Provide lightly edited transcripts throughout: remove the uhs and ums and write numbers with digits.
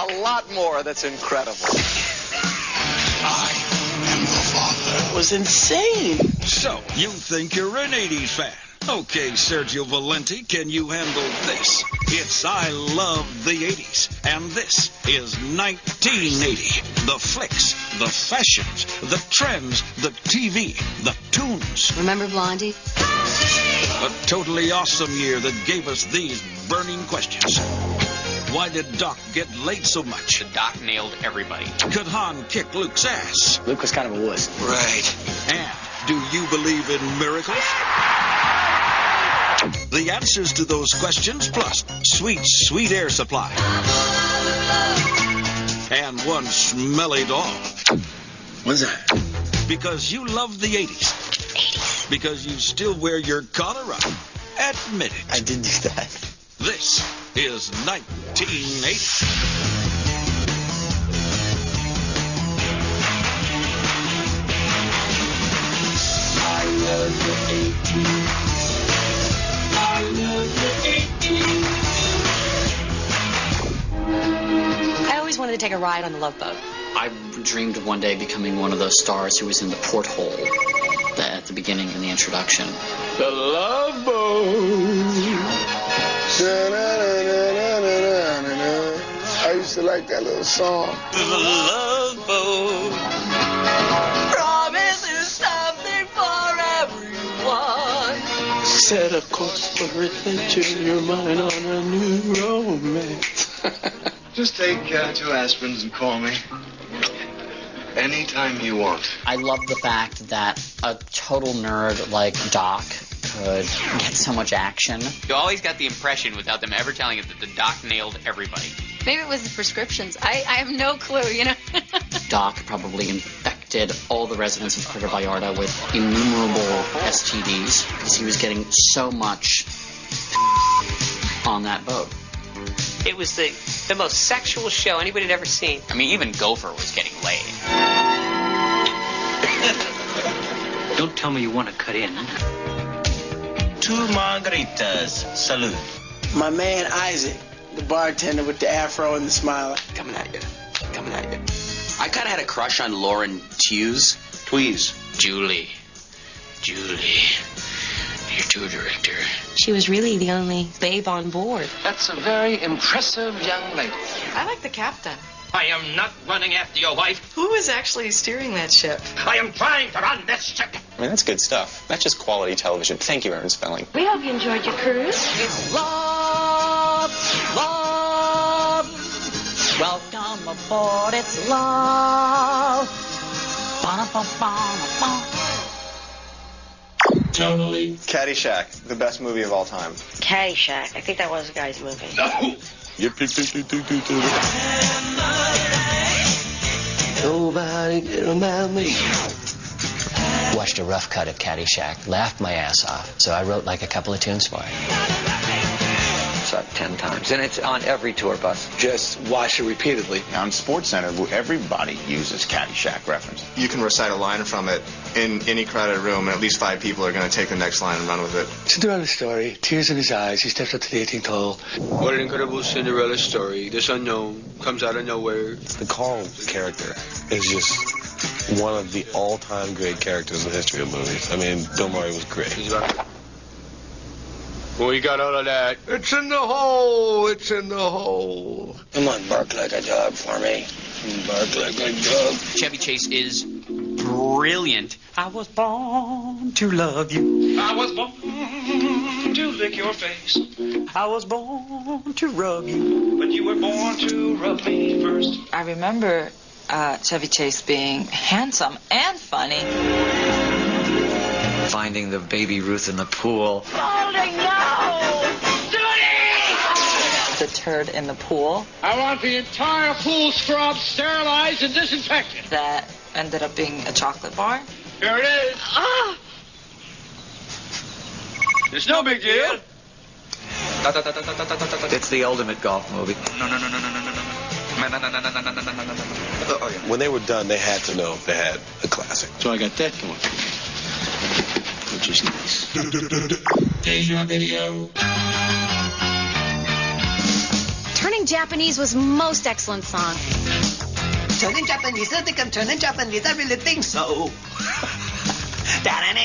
a lot more that's incredible. I am the father. It was insane. So, you think you're an 80s fan. Okay, Sergio Valenti, can you handle this? It's I Love the 80s, and this is 1980. The flicks, the fashions, the trends, the TV, the tunes. Remember Blondie? A totally awesome year that gave us these burning questions. Why did Doc get laid so much? The Doc nailed everybody. Could Han kick Luke's ass? Luke was kind of a wuss. Right. And do you believe in miracles? The answers to those questions, plus sweet, sweet air supply. And one smelly dog. What's that? Because you love the 80s. 80s. Because you still wear your collar up. Admit it. I did do that. This is 1980. I love the 80s. I love the 80s. I always wanted to take a ride on the Love Boat. I dreamed of one day becoming one of those stars who was in the porthole at the beginning in the introduction. The Love Boat. I used to like that little song. The Love Boat. Promise is something for everyone. Set a course for adventure, your mind on a new romance. Just take 2 aspirins and call me. Anytime you want. I love the fact that a total nerd like Doc could get so much action. You always got the impression, without them ever telling you, that the Doc nailed everybody. Maybe it was the prescriptions. I have no clue, you know. Doc probably infected all the residents of Puerto Vallarta with innumerable STDs because he was getting so much on that boat. It was the most sexual show anybody had ever seen. I mean, even Gopher was getting laid. Don't tell me you want to cut in. 2 margaritas. Salud. My man Isaac, the bartender with the afro and the smile. Coming at you. I kind of had a crush on Lauren Tweez. Julie, your tour director. She was really the only babe on board. That's a very impressive young lady. I like the captain. I am not running after your wife. Who is actually steering that ship? I am trying to run this ship. I mean, that's good stuff. That's just quality television. Thank you, Aaron Spelling. We hope you enjoyed your cruise. It's love, love. Welcome aboard, it's love. Ba-da-ba-ba-ba. Totally. Caddyshack, the best movie of all time. Caddyshack. I think that was a guy's movie. No. Nobody get around me. Watched a rough cut of Caddyshack, laughed my ass off, so I wrote like a couple of tunes for it. Saw it 10 times, and it's on every tour bus. Just watch it repeatedly. On SportsCenter, everybody uses Caddyshack reference. You can recite a line from it in any crowded room, and at least 5 people are going to take the next line and run with it. Cinderella story. Tears in his eyes. He steps up to the 18th hole. What an incredible Cinderella story. This unknown comes out of nowhere. The Carl character is just one of the all-time great characters in the history of movies. I mean, Bill Murray was great. We got all of that. It's in the hole. It's in the hole. Come on, bark like a dog for me. Bark like a dog. Chevy Chase is brilliant. I was born to love you. I was born to lick your face. I was born to rub you. But you were born to rub me first. I remember Chevy Chase being handsome and funny. Finding the baby Ruth in the pool. Holding no! The turd in the pool. I want the entire pool scrubbed, sterilized, and disinfected. That ended up being a chocolate bar. Here it is. Ah! It's no big deal. It's the ultimate golf movie. No. When they were done, they had to know they had a classic. So I got that going. Which is nice. Deja video. Turning Turning Japanese was most excellent song. Turning Japanese, I think I'm turning Japanese. I really think so. He got me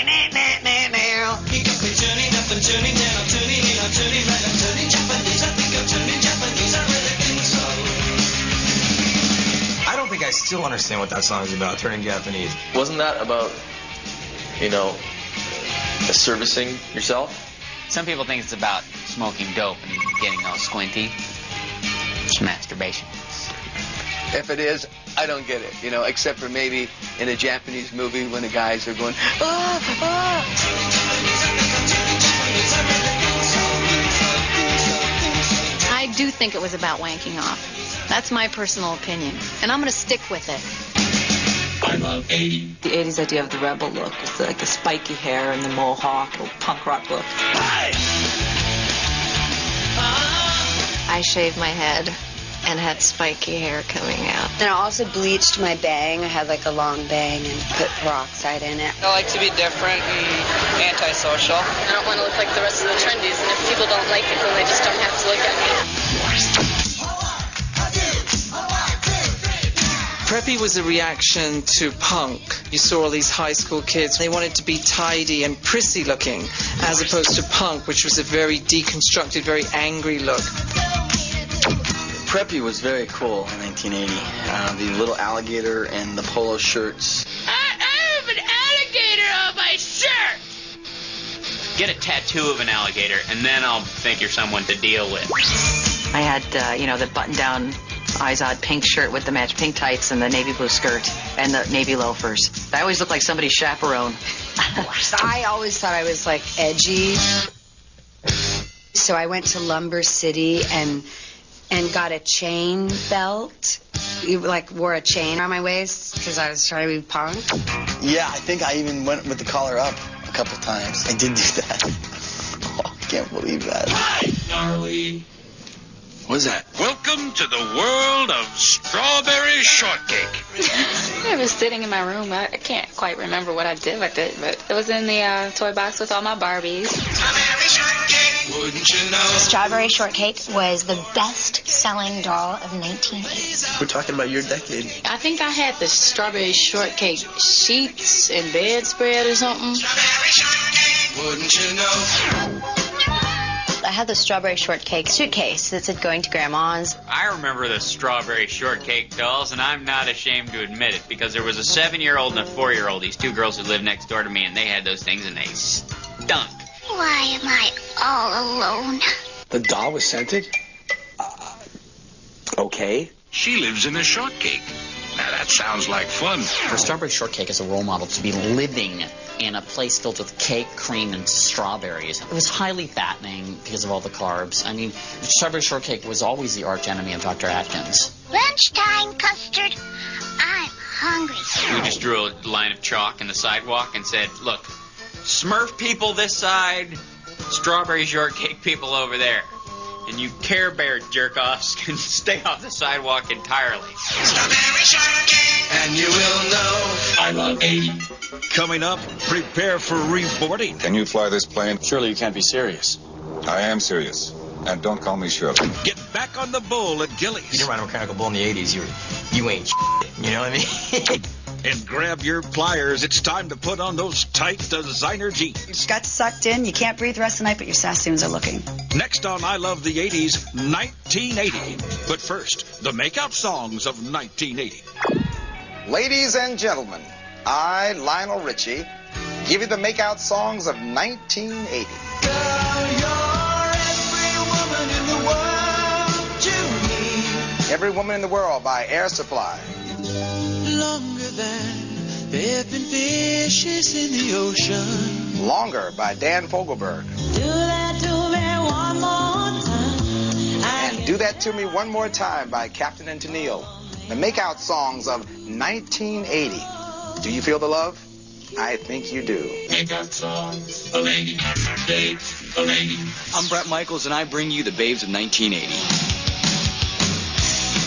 turning up and turning down, I'm turning in, I'm turning right, I'm turning Japanese. I think I'm turning Japanese. I really think so. I don't think I still understand what that song is about, turning Japanese. Wasn't that about, servicing yourself? Some people think it's about smoking dope and getting all squinty. It's masturbation. If it is, I don't get it, except for maybe in a Japanese movie when the guys are going, ah, ah. I do think it was about wanking off. That's my personal opinion, and I'm going to stick with it. I love 80s. The 80s idea of the rebel look, it's like the spiky hair and the mohawk, little punk rock look. I shaved my head and had spiky hair coming out. Then I also bleached my bang. I had like a long bang and put peroxide in it. I like to be different and antisocial. I don't want to look like the rest of the trendies, and if people don't like it, then they just don't have to look at me. Preppy was a reaction to punk. You saw all these high school kids. They wanted to be tidy and prissy looking, as opposed to punk, which was a very deconstructed, very angry look. Preppy was very cool in 1980. The little alligator and the polo shirts. I have an alligator on my shirt! Get a tattoo of an alligator, and then I'll think you're someone to deal with. I had, the button-down Izod pink shirt with the match pink tights and the navy blue skirt and the navy loafers. I always looked like somebody's chaperone. I always thought I was, like, edgy. So I went to Lumber City and got a chain belt. Wore a chain around my waist because I was trying to be punk. Yeah, I think I even went with the collar up a couple times. I did do that. Oh, I can't believe that. Hi, gnarly. What is that? Welcome to the world of strawberry shortcake. I was sitting in my room. I can't quite remember what I did with it, but it was in the toy box with all my Barbies. Strawberry shortcake, wouldn't you know? Strawberry Shortcake was the best-selling doll of 1980. We're talking about your decade. I think I had the Strawberry Shortcake sheets and bedspread or something. Strawberry shortcake, wouldn't you know? I had the Strawberry Shortcake suitcase that said going to Grandma's. I remember the Strawberry Shortcake dolls, and I'm not ashamed to admit it, because there was a 7-year-old and a 4-year-old, these two girls who lived next door to me, and they had those things, and they stunk. Why am I all alone? The doll was scented? Okay. She lives in a shortcake. Now that sounds like fun. For Strawberry Shortcake as a role model to be living in a place filled with cake, cream, and strawberries, it was highly fattening because of all the carbs. I mean, Strawberry Shortcake was always the arch enemy of Dr. Atkins. Lunchtime, Custard. I'm hungry. We just drew a line of chalk in the sidewalk and said, look, Smurf people this side, Strawberry Shortcake people over there. And you Care Bear jerk-offs can stay off the sidewalk entirely. Strawberry shortcake, and you will know. I love 80. Coming up, prepare for reboarding. Can you fly this plane? Surely you can't be serious. I am serious. And don't call me Shirley. Get back on the bull at Gillies. You didn't ride a mechanical bull in the 80s. You ain't shit. You know what I mean? And grab your pliers. It's time to put on those tight designer jeans. You just got sucked in. You can't breathe the rest of the night, but your Sassoons are looking. Next on I Love the 80s, 1980. But first, the makeout songs of 1980. Ladies and gentlemen, I, Lionel Richie, give you the makeout songs of 1980. Girl, you're every woman in the world to me. Every Woman in the World by Air Supply. Longer than there have been fishes in the ocean. Longer by Dan Fogelberg. Do that to me one more time. And Do That to Me One More Time by Captain and Tennille. The makeout songs of 1980. Do you feel the love? I think you do. Makeout songs of 80. Babes of 80. I'm Brett Michaels, and I bring you the babes of 1980.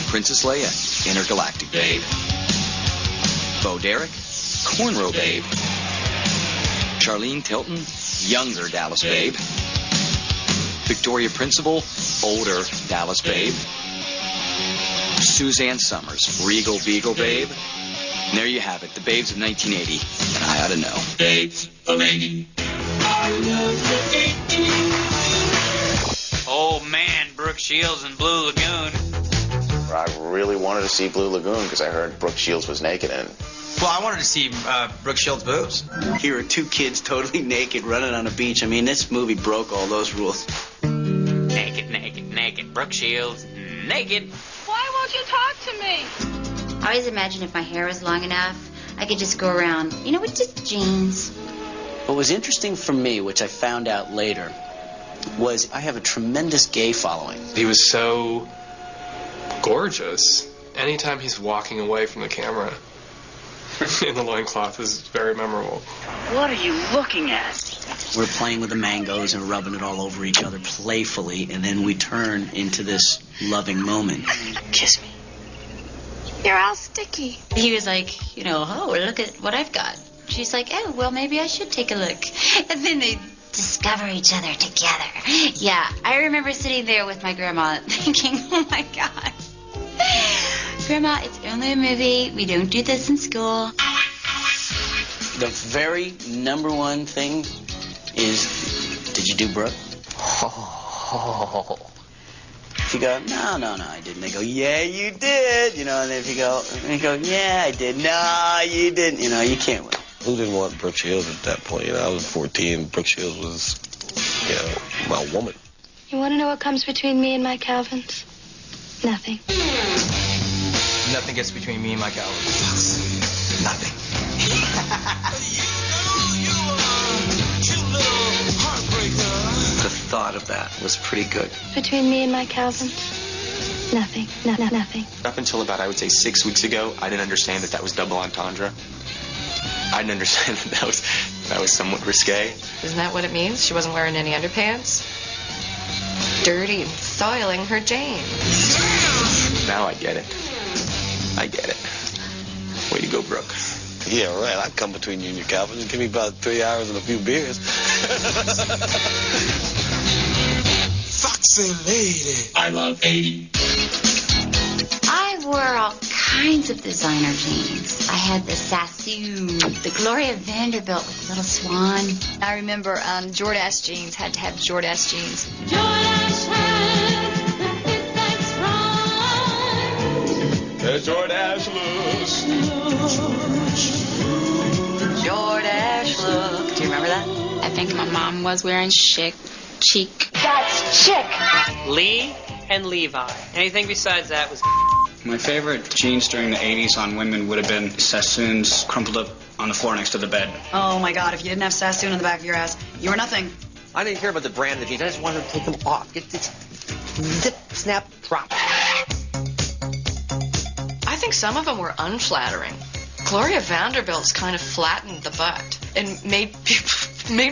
Princess Leia, Intergalactic Babe. Bo Derek, Cornrow Babe. Charlene Tilton, Younger Dallas Babe. Victoria Principal, Older Dallas Babe. Suzanne Summers, Regal Beagle Babe. And there you have it, the babes of 1980. And I ought to know. Babes of 80. I love the 80s. Oh man, Brooke Shields and Blue Lagoon. I really wanted to see Blue Lagoon because I heard Brooke Shields was naked in it. Well, I wanted to see Brooke Shields' boobs. Here are two kids totally naked running on a beach. I mean, this movie broke all those rules. Naked, naked, naked. Brooke Shields, naked. Why won't you talk to me? I always imagined if my hair was long enough, I could just go around, with just jeans. What was interesting for me, which I found out later, was I have a tremendous gay following. He was so gorgeous. Anytime he's walking away from the camera in the loincloth is very memorable. What are you looking at? We're playing with the mangoes and rubbing it all over each other playfully, and then we turn into this loving moment. Kiss me. You're all sticky. He was like, oh, look at what I've got. She's like, oh, well, maybe I should take a look. And then they discover each other together. Yeah, I remember sitting there with my grandma thinking, oh, my God. Grandma, it's only a movie. We don't do this in school. The very number one thing is, did you do Brooke? Oh. If you go, no, I didn't. They go, yeah, you did. And if you go, yeah, I did. No, you didn't. You can't win. Who didn't want Brooke Shields at that point? I was 14. Brooke Shields was, my woman. You want to know what comes between me and my Calvins? Nothing. Nothing gets between me and my Calvins. Nothing. The thought of that was pretty good. Between me and my Calvins? Nothing. Nothing. Up until about, I would say, 6 weeks ago, I didn't understand that was double entendre. I didn't understand that was somewhat risque. Isn't that what it means? She wasn't wearing any underpants? Dirty and soiling her jeans. Now I get it. Way to go, Brooke. Yeah, right. I'd come between you and your Calvin and give me about 3 hours and a few beers. Foxy lady. I love 80. I wore all kinds of designer jeans. I had the Sassoon, the Gloria Vanderbilt with the little swan. I remember Jordache jeans, had to have Jordache jeans. Jordache look. Do you remember that? I think my mom was wearing cheek. That's chic. Lee and Levi. Anything besides that was... My favorite jeans during the 80s on women would have been Sassoons crumpled up on the floor next to the bed. Oh, my God. If you didn't have Sassoon on the back of your ass, you were nothing. I didn't care about the brand of the jeans. I just wanted to take them off. It's zip, snap, drop. I think some of them were unflattering. Gloria Vanderbilt's kind of flattened the butt and made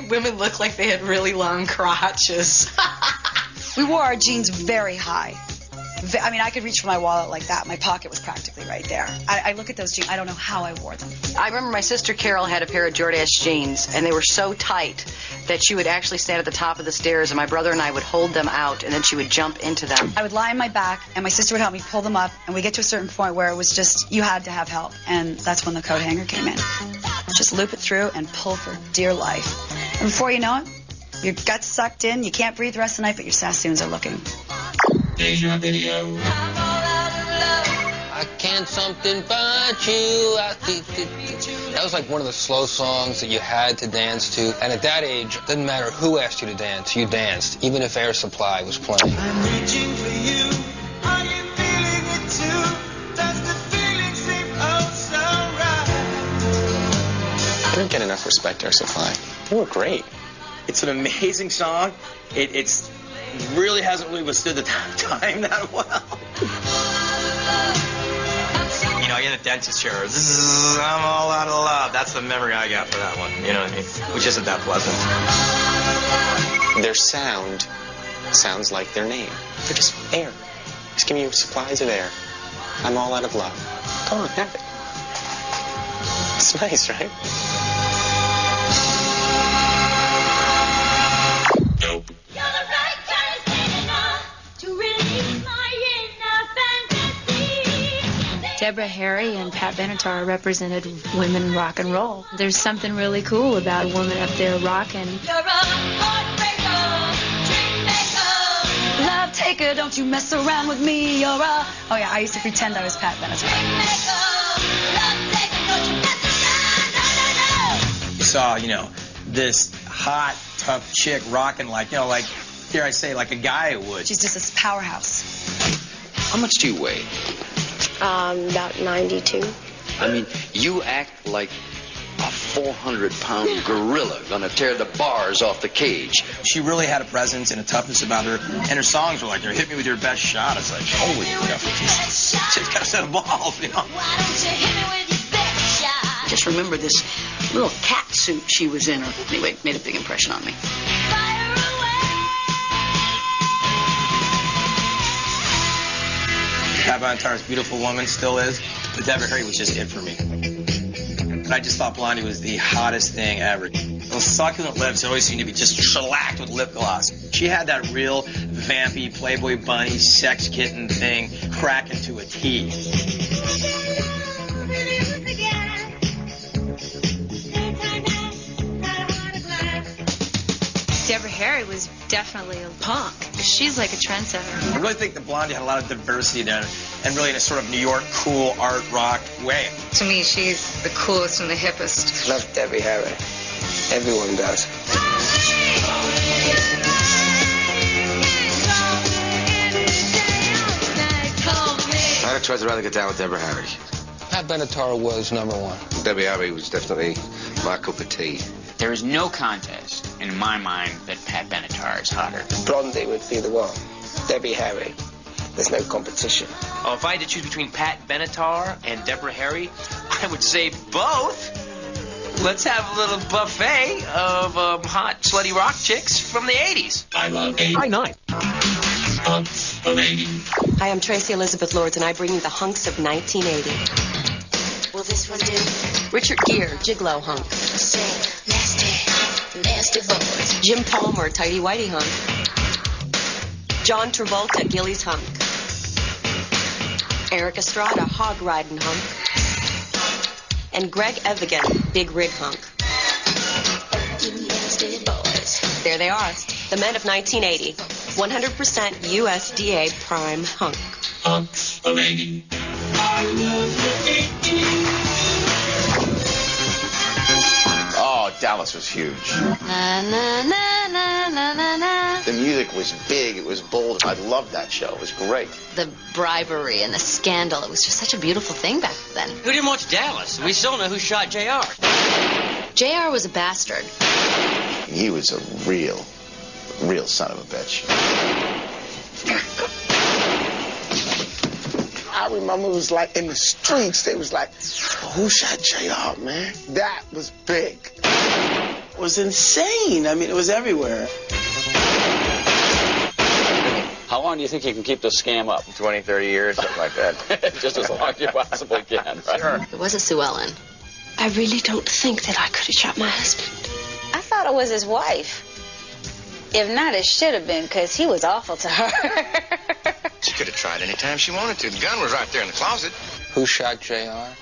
women look like they had really long crotches. We wore our jeans very high. I mean, I could reach for my wallet like that. My pocket was practically right there. I look at those jeans. I don't know how I wore them. I remember my sister Carol had a pair of Jordache jeans, and they were so tight that she would actually stand at the top of the stairs, and my brother and I would hold them out, and then she would jump into them. I would lie on my back, and my sister would help me pull them up, and we get to a certain point where it was just, you had to have help, and that's when the coat hanger came in. Just loop it through and pull for dear life. And before you know it, your gut's sucked in, you can't breathe the rest of the night, but your Sassoons are looking. Deja video. I can't something but you. That was like one of the slow songs that you had to dance to. And at that age, it didn't matter who asked you to dance, you danced, even if Air Supply was playing. I'm reaching for you. Are you feeling it too? Does the feeling seem oh so right? I don't get enough respect, Air Supply. They were great. It's an amazing song. It's really hasn't really withstood the time that well. I get a dentist chair. I'm all out of love. That's the memory I got for that one. You know what I mean? Which isn't that pleasant. Their sound sounds like their name. They're just air. Just give me supplies of air. I'm all out of love. Go on, have it. It's nice, right? Nope. To release my inner fantasy. Deborah Harry and Pat Benatar represented women in rock and roll. There's something really cool about a woman up there rocking. Love taker, don't you mess around with me. You're a... Oh yeah, I used to pretend I was Pat Benatar. You saw, you know, this hot, tough chick rocking like, you know, like, dare I say, like a guy would. She's just this powerhouse. How much do you weigh? About 92. I mean, you act like a 400-pound gorilla gonna tear the bars off the cage. She really had a presence and a toughness about her, and her songs were like, hit me with your best shot. It's like, holy, you know, she's got a set of balls, you know. Just remember this little cat suit she was in. Anyway, it made a big impression on me. Pat Benatar's Beautiful Woman still is, but Deborah Harry was just it for me. And I just thought Blondie was the hottest thing ever. Those succulent lips always seemed to be just shellacked with lip gloss. She had that real vampy Playboy bunny sex kitten thing cracking to a T. Deborah Harry was definitely a punk. She's like a trendsetter. I really think that Blondie had a lot of diversity there, and really in a sort of New York cool art rock way. To me, she's the coolest and the hippest. Love Debbie Harry. Everyone does. I'd have tried to rather get down with Deborah Harry. Pat Benatar was #1. Debbie Harry was definitely my cup of tea. There is no contest in my mind that Pat Benatar is hotter. Blondie would be the one. Debbie Harry. There's no competition. Oh, if I had to choose between Pat Benatar and Deborah Harry, I would say both. Let's have a little buffet of hot, slutty rock chicks from the 80s. I love 80. Hi, 9. Hunks of 80. Hi, I'm Tracy Elizabeth Lords, and I bring you the hunks of 1980. Will this one do? Richard Gere, Gigolo hunk. Nasty boys. Jim Palmer, Tighty Whitey hunk. John Travolta, Gillies hunk. Eric Estrada, Hog Riding hunk. And Greg Evigan, Big Rig hunk. There they are, the men of 1980. 100% USDA prime hunk. Hunks of 80. I love 80. Oh, Dallas was huge. Na, na, na, na, na, na, na. The music was big. It was bold. I loved that show. It was great. The bribery and the scandal, it was just such a beautiful thing back then. Who didn't watch Dallas? We still know who shot JR. JR was a bastard. He was a real son of a bitch. I remember it was like in the streets, they was like, who shot JR, man? That was big. It was insane. I mean, it was everywhere. How long do you think you can keep the scam up? 20, 30 years, something like that. Just as long as you possibly can, right? Sure. It was a Sue Ellen. I really don't think that I could have shot my husband. I thought it was his wife. If not, it should have been, because he was awful to her. She could have tried any time she wanted to. The gun was right there in the closet. Who shot JR?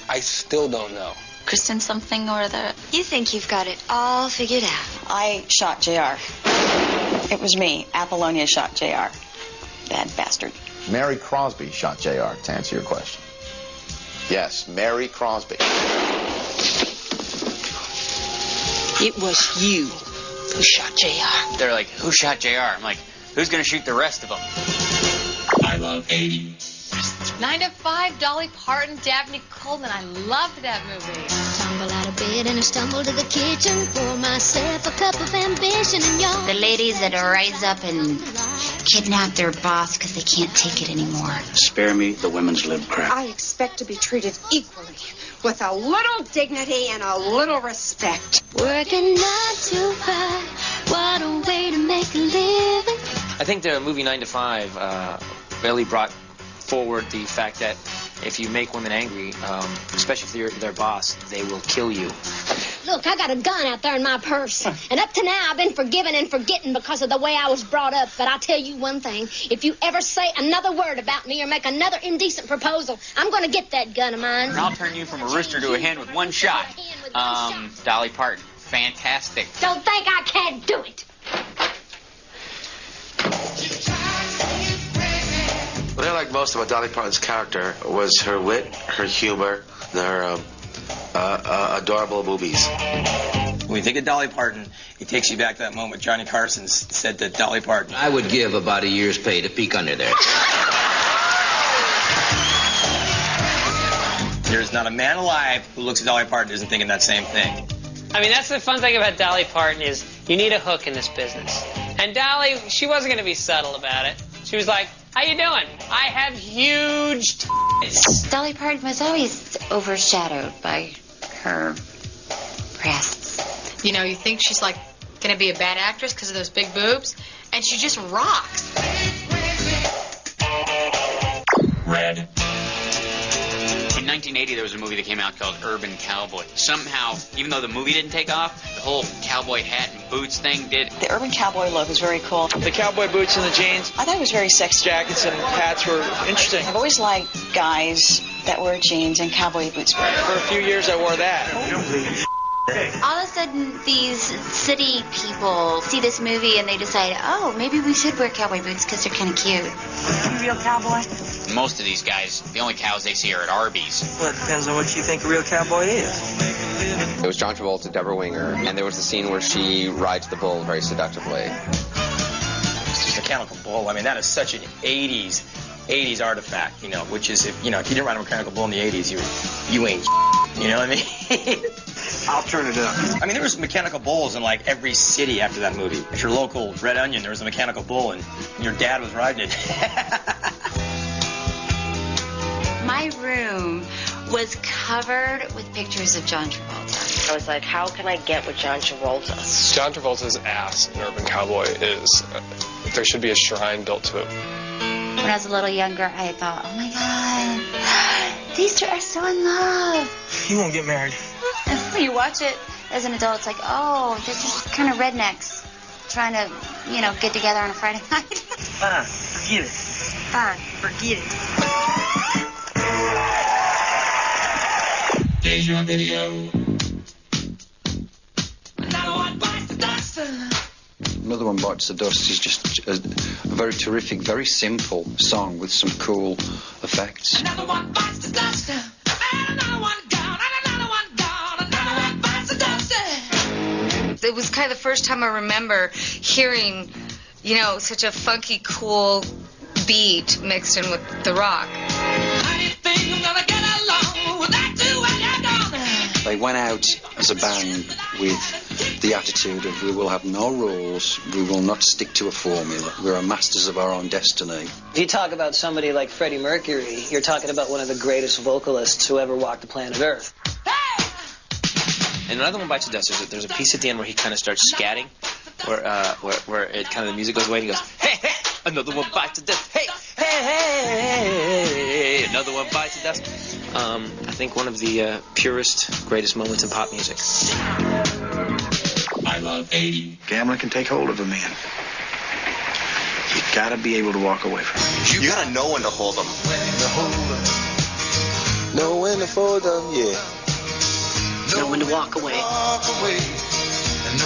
I still don't know. Kristen something or other. You think you've got it all figured out. I shot JR. It was me. Apollonia shot JR. Bad bastard. Mary Crosby shot JR, to answer your question. Yes, Mary Crosby. It was you who shot JR. They're like, who shot JR? I'm like, who's going to shoot the rest of them? I love 80. 9 to 5, Dolly Parton, Dabney Coleman. I loved that movie. Tumble out of bed and I stumble to the kitchen for myself a cup of ambition and yawn. The ladies that rise up and kidnap their boss because they can't take it anymore. Spare me the women's lib crap. I expect to be treated equally, with a little dignity and a little respect. Working 9 to 5, what a way to make a living. I think the movie 9 to 5 really brought forward the fact that if you make women angry, especially if you're their boss, they will kill you. Look, I got a gun out there in my purse. And up to now, I've been forgiving and forgetting because of the way I was brought up. But I'll tell you one thing. If you ever say another word about me or make another indecent proposal, I'm going to get that gun of mine. I'll turn you from a rooster to a hen with one shot. Dolly Parton. Fantastic. Don't think I can't do it. What I liked most about Dolly Parton's character was her wit, her humor, her adorable boobies. When you think of Dolly Parton, it takes you back to that moment Johnny Carson said to Dolly Parton, I would give about a year's pay to peek under there. There's not a man alive who looks at Dolly Parton and isn't thinking that same thing. I mean, that's the fun thing about Dolly Parton is you need a hook in this business. And Dolly, she wasn't going to be subtle about it. She was like, how you doing? I have huge tits. Dolly Parton was always overshadowed by her breasts. You know, you think she's like going to be a bad actress because of those big boobs, and she just rocks. Red. In 1980, there was a movie that came out called Urban Cowboy. Somehow, even though the movie didn't take off, the whole cowboy hat and boots thing did. The urban cowboy look was very cool. The cowboy boots and the jeans. I thought it was very sexy. Jackets and hats were interesting. I've always liked guys that wear jeans and cowboy boots. For a few years, I wore that. All of a sudden, these city people see this movie and they decide, oh, maybe we should wear cowboy boots because they're kind of cute. You real cowboy? Most of these guys, the only cows they see are at Arby's. Well, it depends on what you think a real cowboy is. It was John Travolta, Deborah Winger, and there was the scene where she rides the bull very seductively. It's a mechanical bull. I mean, that is such an 80s artifact, you know, which is, if you didn't ride a mechanical bull in the 80s, you ain't, you know what I mean? I'll turn it up. I mean, there was mechanical bulls in like every city after that movie. At your local Red Onion, there was a mechanical bull, and your dad was riding it. My room was covered with pictures of John Travolta. I was like, how can I get with John Travolta? John Travolta's ass in Urban Cowboy is, there should be a shrine built to it. When I was a little younger, I thought, oh my God, these two are so in love. You won't get married. And when you watch it as an adult, it's like, oh, they're just kind of rednecks trying to, get together on a Friday night. Fine, forget it. Fine, forget it. Deja video. Another One Bites the Dust is just a very terrific, very simple song with some cool effects. Another one bites the dust. Another one gone. Another one gone. Another one bites the dust. It was kind of the first time I remember hearing, such a funky, cool beat mixed in with the rock. They went out as a band with the attitude of we will have no rules, we will not stick to a formula, we are masters of our own destiny. If you talk about somebody like Freddie Mercury, you're talking about one of the greatest vocalists who ever walked the planet Earth. And Another One Bites the Dust, there's a piece at the end where he kind of starts scatting, where it kind of the music goes away and he goes, hey, hey, another one bites the dust, hey, hey, hey, another one bites the dust. I think one of the purest, greatest moments in pop music. I love 80. Gambling can take hold of a man. You gotta be able to walk away from it. You gotta know when to hold them. Know when to fold them, yeah. Know when to walk away.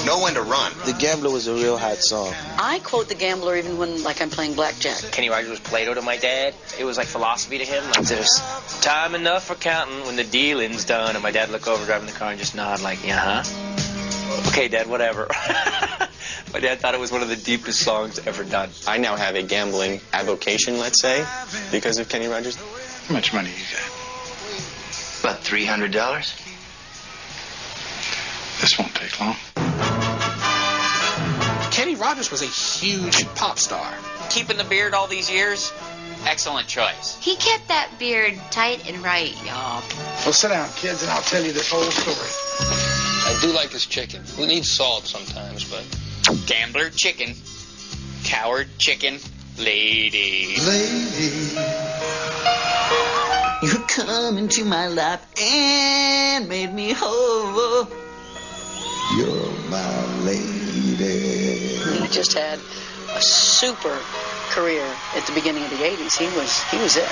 Know when to run. The Gambler was a real hot song. I quote The Gambler even when, I'm playing blackjack. Kenny Rogers was Plato to my dad. It was like philosophy to him. Like, there's time enough for counting when the dealing's done. And my dad look over driving the car and just nod like, yeah, huh? Okay, Dad, whatever. My dad thought it was one of the deepest songs ever done. I now have a gambling avocation, let's say, because of Kenny Rogers. How much money you got? About $300. This won't take long. Kenny Rogers was a huge pop star. Keeping the beard all these years, excellent choice. He kept that beard tight and right, y'all. Well, sit down, kids, and I'll tell you this whole story. I do like his chicken. He needs salt sometimes, but... Gambler chicken, coward chicken, lady. Lady, you come into my life and made me whole. You're my lady. He just had a super career at the beginning of the 80s. He was it.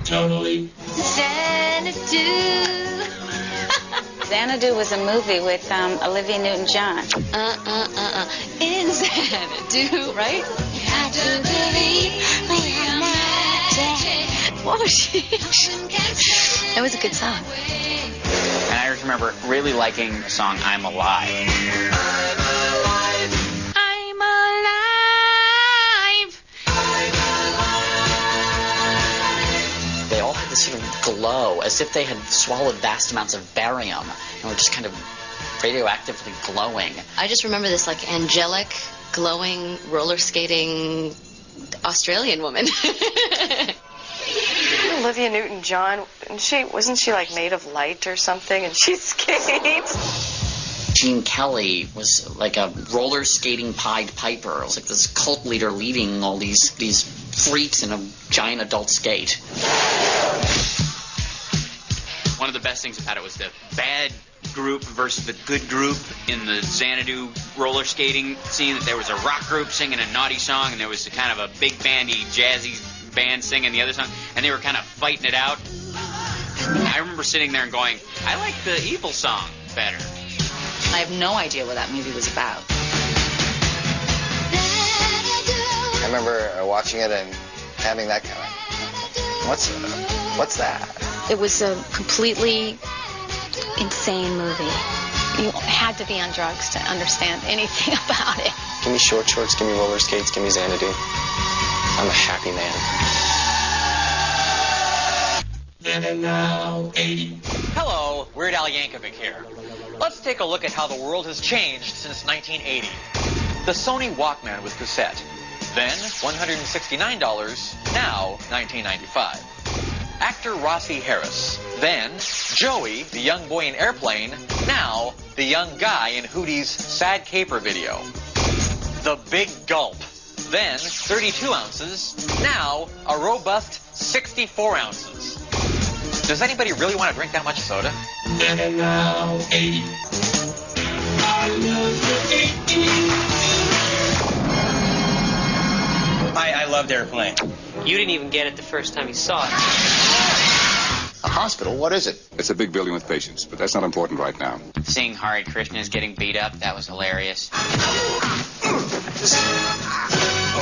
Totally. Xanadu. Xanadu was a movie with Olivia Newton-John. In Xanadu, right? Have to believe we are magic. What was she? That was a good song. And I just remember really liking the song I'm Alive. I'm alive. They all had this sort of glow, as if they had swallowed vast amounts of barium and were just kind of radioactively glowing. I just remember this like angelic, glowing, roller skating Australian woman. Olivia Newton-John, wasn't she like made of light or something, and she skates? Gene Kelly was like a roller skating Pied Piper. It was like this cult leader leading all these freaks in a giant adult skate. One of the best things about it was the bad group versus the good group in the Xanadu roller skating scene. That there was a rock group singing a naughty song, and there was a kind of a big bandy, jazzy band singing the other song, and they were kind of fighting it out. I remember sitting there and going, I like the evil song better. I have no idea what that movie was about. I remember watching it and having that kind of, what's that? It was a completely insane movie. You had to be on drugs to understand anything about it. Give me short shorts, give me roller skates, give me Xanadu. I'm a happy man. And now, 80. Hello, Weird Al Yankovic here. Let's take a look at how the world has changed since 1980. The Sony Walkman with cassette. Then $169, now $19.95. Actor Rossi Harris. Then Joey, the young boy in Airplane, now the young guy in Hootie's Sad Caper video. The Big Gulp. Then 32 ounces, now a robust 64 ounces. Does anybody really want to drink that much soda? And now, 80. I love the 80s. I loved Airplane. You didn't even get it the first time you saw it. A hospital? What is it? It's a big building with patients, but that's not important right now. Seeing Hare Krishnas getting beat up, that was hilarious.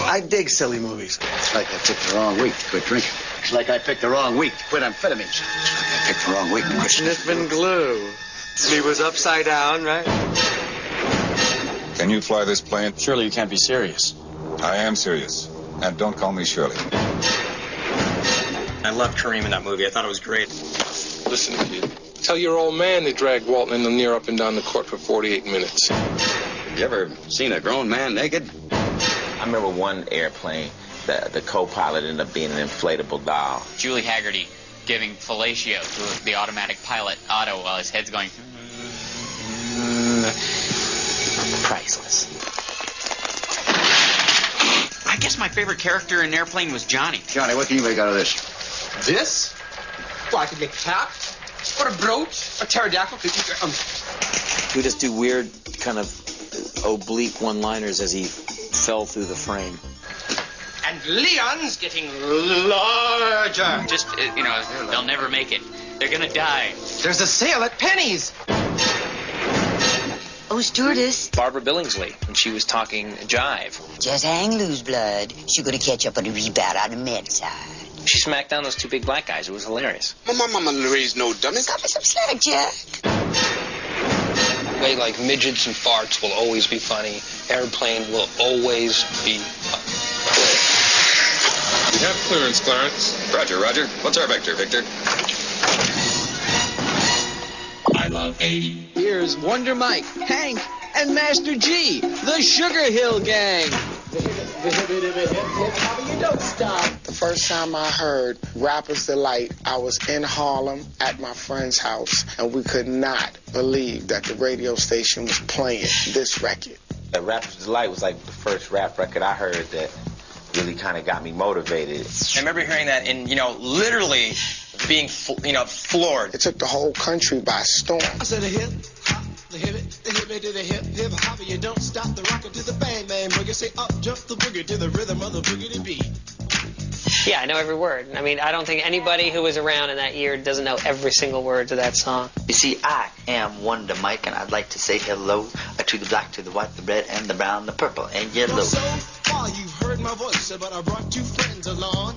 I dig silly movies. It's like I picked the wrong week to quit drinking. It's like I picked the wrong week to quit amphetamines. It's like I picked the wrong week to quit Sniffing glue. He was upside down, right? Can you fly this plane? Surely you can't be serious. I am serious. And don't call me Shirley. I loved Kareem in that movie. I thought it was great. Listen, kid. Tell your old man they dragged Walton in the near up and down the court for 48 minutes. You ever seen a grown man naked? I remember one airplane, the co-pilot ended up being an inflatable doll. Julie Haggerty giving fellatio to the automatic pilot, Otto, while his head's going... Priceless. I guess my favorite character in Airplane was Johnny. Johnny, what can you make out of this? This? Well, I could make a cap, or a brooch, a pterodactyl. We just do weird kind of oblique one-liners as he fell through the frame. And Leon's getting larger. Just, they'll never make it. They're gonna die. There's a sale at Penny's. Oh, stewardess. Barbara Billingsley, when she was talking jive. Just hang loose, blood. She's gonna catch up on the rebound on the med side. She smacked down those two big black guys. It was hilarious. My mama raised no dummies. Got me some slack, Jack. Way like midgets and farts will always be funny. Airplane will always be funny. You have clearance, Clarence. Roger, Roger. What's our vector, Victor? I love 80. Here's Wonder Mike, Hank, and Master G, the Sugar Hill Gang. The first time I heard Rapper's Delight, I was in Harlem at my friend's house, and we could not believe that the radio station was playing this record. Rapper's Delight was like the first rap record I heard that really kind of got me motivated. I remember hearing that and, literally being, floored. It took the whole country by storm. I said a hip, hop, the hip it to the hip, hip hop, you don't stop the rocket to the bang, bang, boogie. Say up, jump the boogie to the rhythm of the boogie beat. Yeah, I know every word. I mean, I don't think anybody who was around in that year doesn't know every single word to that song. You see, I am Wonder Mike, and I'd like to say hello to the black, to the white, the red, and the brown, the purple, and yellow. Well, so far you've heard my voice, but I brought two friends along.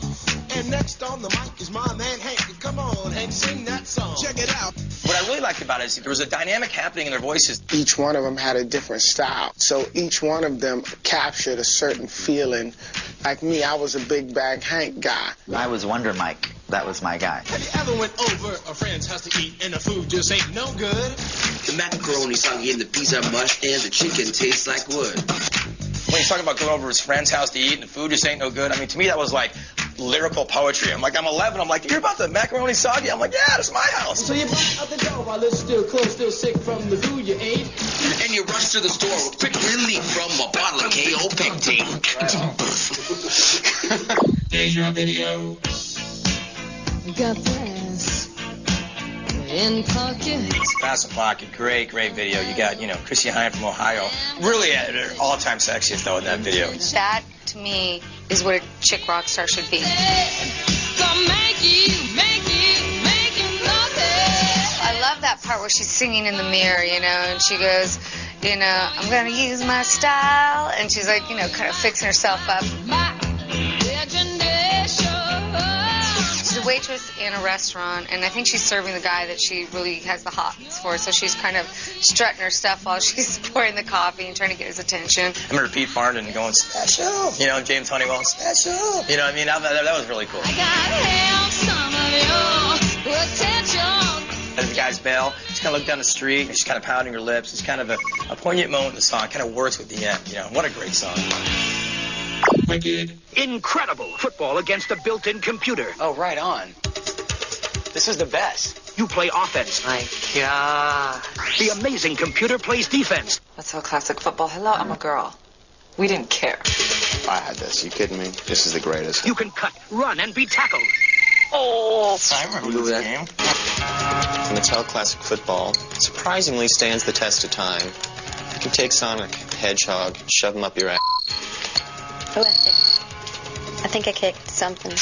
And next on the mic is my man Hank. Come on, Hank, sing that song. Check it out. What I really liked about it is there was a dynamic happening in their voices. Each one of them had a different style. So each one of them captured a certain feeling. Like me, I was a Big Bag Hank guy. I was Wonder Mike. That was my guy. Have you ever went over a friend's house to eat and the food just ain't no good? The macaroni soggy and the peas are mushed and the chicken tastes like wood. When he's talking about going over his friend's house to eat and the food just ain't no good, I mean, to me that was like lyrical poetry. I'm 11, I'm like, you hear about the macaroni soggy? I'm like, yeah, that's my house. So you bust out the door while it's still close, still sick from the food you ate. And you rush to the store with quick relief from a bottle of KO Pectine. Deja video. Got this in pocket. Pass the Pocket, great video. You got, Chrissy Hine from Ohio. Really at her all-time sexiest, though, in that video. That, to me, is what a chick rock star should be. I love that part where she's singing in the mirror, and she goes, I'm going to use my style. And she's like, kind of fixing herself up. She's a waitress in a restaurant, and I think she's serving the guy that she really has the hots for, so she's kind of strutting her stuff while she's pouring the coffee and trying to get his attention. I remember Pete Farndon going, special, James Honeywell, special, that was really cool. I gotta have some of your attention. As the guy's bail, she's kind of looking down the street, and she's kind of pounding her lips. It's kind of a poignant moment in the song. It kind of works with the end, What a great song. Incredible football against a built-in computer. Oh, right on. This is the best. You play offense. My God. The amazing computer plays defense. That's so classic football. Hello, I'm a girl. We didn't care. I had this. You kidding me? This is the greatest. You can cut, run, and be tackled. Oh, I remember this game. Mattel Classic Football surprisingly stands the test of time. You can take Sonic the Hedgehog, shove him up your ass. Who left it? I think I kicked something.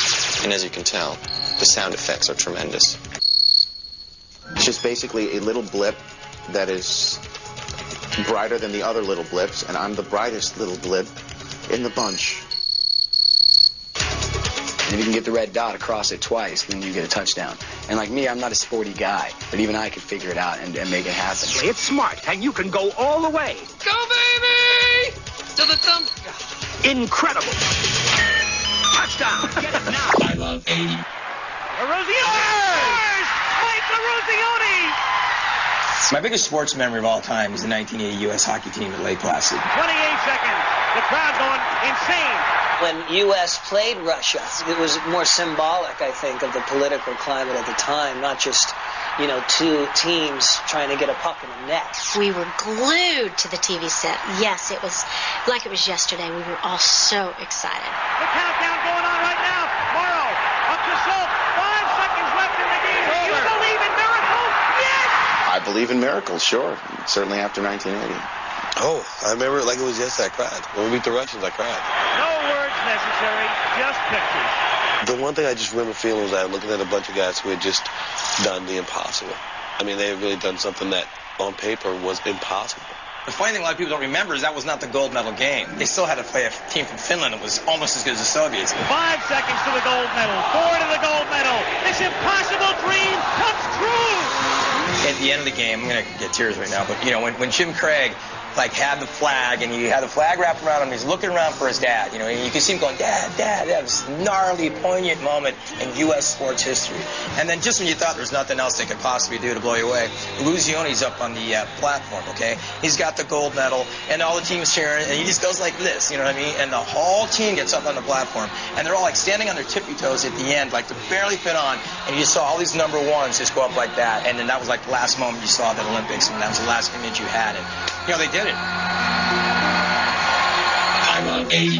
And as you can tell, the sound effects are tremendous. It's just basically a little blip that is brighter than the other little blips, and I'm the brightest little blip in the bunch. And if you can get the red dot across it twice, then you get a touchdown. And like me, I'm not a sporty guy, but even I could figure it out and make it happen. Play it smart, and you can go all the way. Go, baby! To the thumb. Incredible. Touchdown. Get it now. I love 80. Erosion! Mike Erosion! My biggest sports memory of all time is the 1980 U.S. hockey team at Lake Placid. 28 seconds. The crowd going insane. When U.S. played Russia, it was more symbolic, I think, of the political climate at the time, not just, two teams trying to get a puck in the net. We were glued to the TV set. Yes, it was like it was yesterday. We were all so excited. The countdown going on right now. Morrow, up to Schultz. 5 seconds left in the game. Do you believe in miracles? Yes! I believe in miracles, sure. Certainly after 1980. Oh, I remember it like it was yesterday. I cried. When we beat the Russians, I cried. No words necessary, just pictures. The one thing I just remember feeling was that looking at a bunch of guys who had just done the impossible. I mean, they had really done something that on paper was impossible. The funny thing a lot of people don't remember is that was not the gold medal game. They still had to play a team from Finland that was almost as good as the Soviets. 5 seconds to the gold medal. 4 to the gold medal. This impossible dream comes true. At the end of the game, I'm going to get tears right now, but, when Jim Craig had the flag, and you had the flag wrapped around him. He's looking around for his dad, and you can see him going, Dad, Dad. That was a gnarly, poignant moment in U.S. sports history. And then just when you thought there was nothing else they could possibly do to blow you away, Illusioni's up on the platform, okay? He's got the gold medal, and all the team's cheering, and he just goes like this, you know what I mean? And the whole team gets up on the platform, and they're all standing on their tippy toes at the end, to barely fit on, and you saw all these number ones just go up like that, and then that was the last moment you saw at the Olympics, and that was the last image you had, and they did it. I love 80.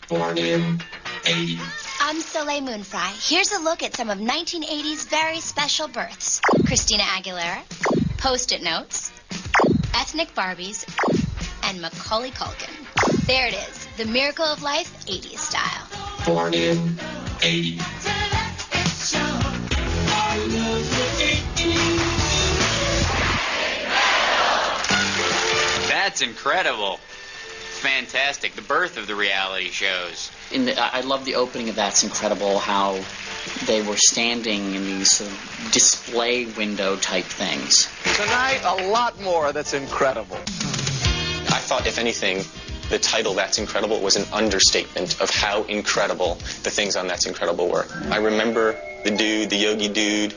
Born in 80. I'm Soleil Moonfry. Here's a look at some of 1980's very special births. Christina Aguilera, Post-it Notes, Ethnic Barbies, and Macaulay Culkin. There it is, the miracle of life, 80s style. Born in 80. I love the 80s. That's incredible. Fantastic. The birth of the reality shows. I love the opening of That's Incredible, how they were standing in these sort of display window type things. Tonight, a lot more that's incredible. I thought, if anything, the title That's Incredible was an understatement of how incredible the things on That's Incredible were. I remember the yogi dude,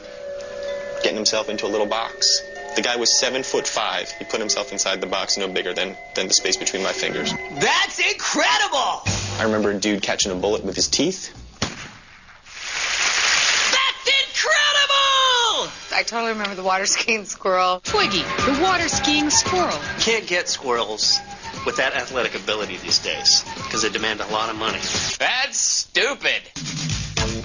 getting himself into a little box. The guy was 7'5". He put himself inside the box no bigger than the space between my fingers. That's incredible! I remember a dude catching a bullet with his teeth. That's incredible! I totally remember the water skiing squirrel. Twiggy, the water skiing squirrel. Can't get squirrels with that athletic ability these days because they demand a lot of money. That's stupid.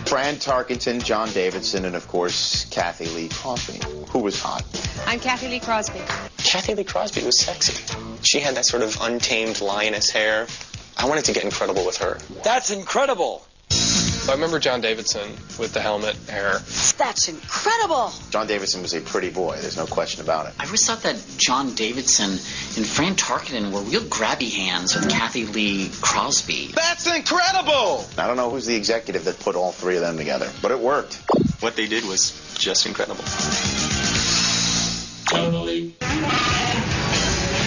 Fran Tarkenton, John Davidson, and of course, Kathy Lee Crosby, who was hot. I'm Kathy Lee Crosby. Kathy Lee Crosby was sexy. She had that sort of untamed lioness hair. I wanted to get incredible with her. That's incredible. I remember John Davidson with the helmet hair. That's incredible. John Davidson was a pretty boy, there's no question about it. I always thought that John Davidson and Fran Tarkenton were real grabby hands with Kathy Lee Crosby. That's incredible! I don't know who's the executive that put all three of them together, but it worked. What they did was just incredible. Totally.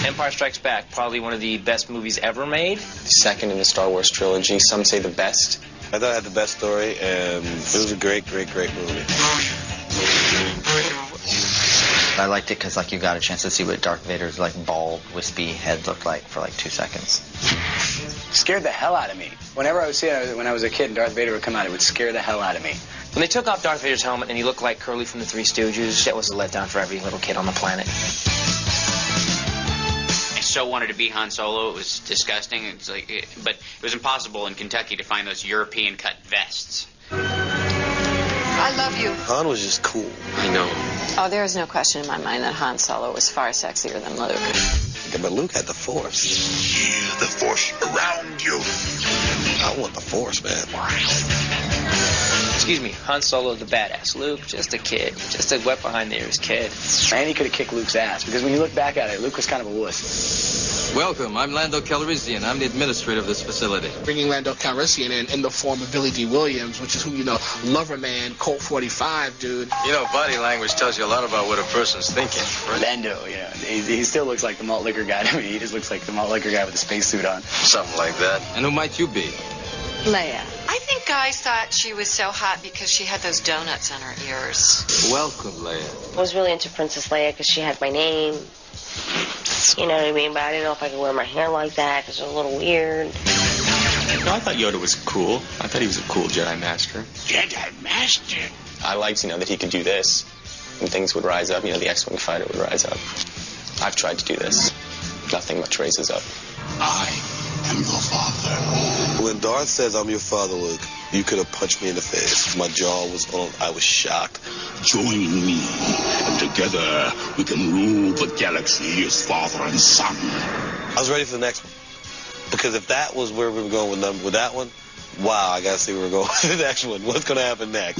Empire Strikes Back, probably one of the best movies ever made. Second in the Star Wars trilogy, some say the best. I thought it had the best story, and it was a great, great, great movie. I liked it because, like, you got a chance to see what Darth Vader's, like, bald, wispy head looked like for, like, 2 seconds. Scared the hell out of me. Whenever I would see it, when I was a kid and Darth Vader would come out, it would scare the hell out of me. When they took off Darth Vader's helmet and he looked like Curly from the Three Stooges, that was a letdown for every little kid on the planet. I so wanted to be Han Solo. It was disgusting. But it was impossible in Kentucky to find those European cut vests. I love you. Han was just cool. I know. Oh, there is no question in my mind that Han Solo was far sexier than Luke. Yeah, but Luke had the Force. Feel the Force around you. I want the Force, man. Excuse me, Han Solo the badass. Luke, just a kid. Just a wet behind the ears kid. And he could have kicked Luke's ass, because when you look back at it, Luke was kind of a wuss. Welcome, I'm Lando Calrissian. I'm the administrator of this facility. Bringing Lando Calrissian in the form of Billy D. Williams, which is who you know, Lover Man, Colt 45, dude. You know, body language tells you a lot about what a person's thinking. Right? Lando, you know, he still looks like the malt liquor guy to me. He just looks like the malt liquor guy with a spacesuit on. Something like that. And who might you be? Leia. I think guys thought she was so hot because she had those donuts on her ears. Welcome, Leia. I was really into Princess Leia because she had my name. You know what I mean? But I didn't know if I could wear my hair like that because it was a little weird. No, I thought Yoda was cool. I thought he was a cool Jedi Master. Jedi Master. I liked, that he could do this, and things would rise up. The X-Wing fighter would rise up. I've tried to do this. Nothing much raises up. I am your father. When Darth says, I'm your father, Luke, you could have punched me in the face. My jaw was on. I was shocked. Join me, and together we can rule the galaxy as father and son. I was ready for the next one. Because if that was where we were going with that one, wow, I got to see where we're going with the next one. What's going to happen next?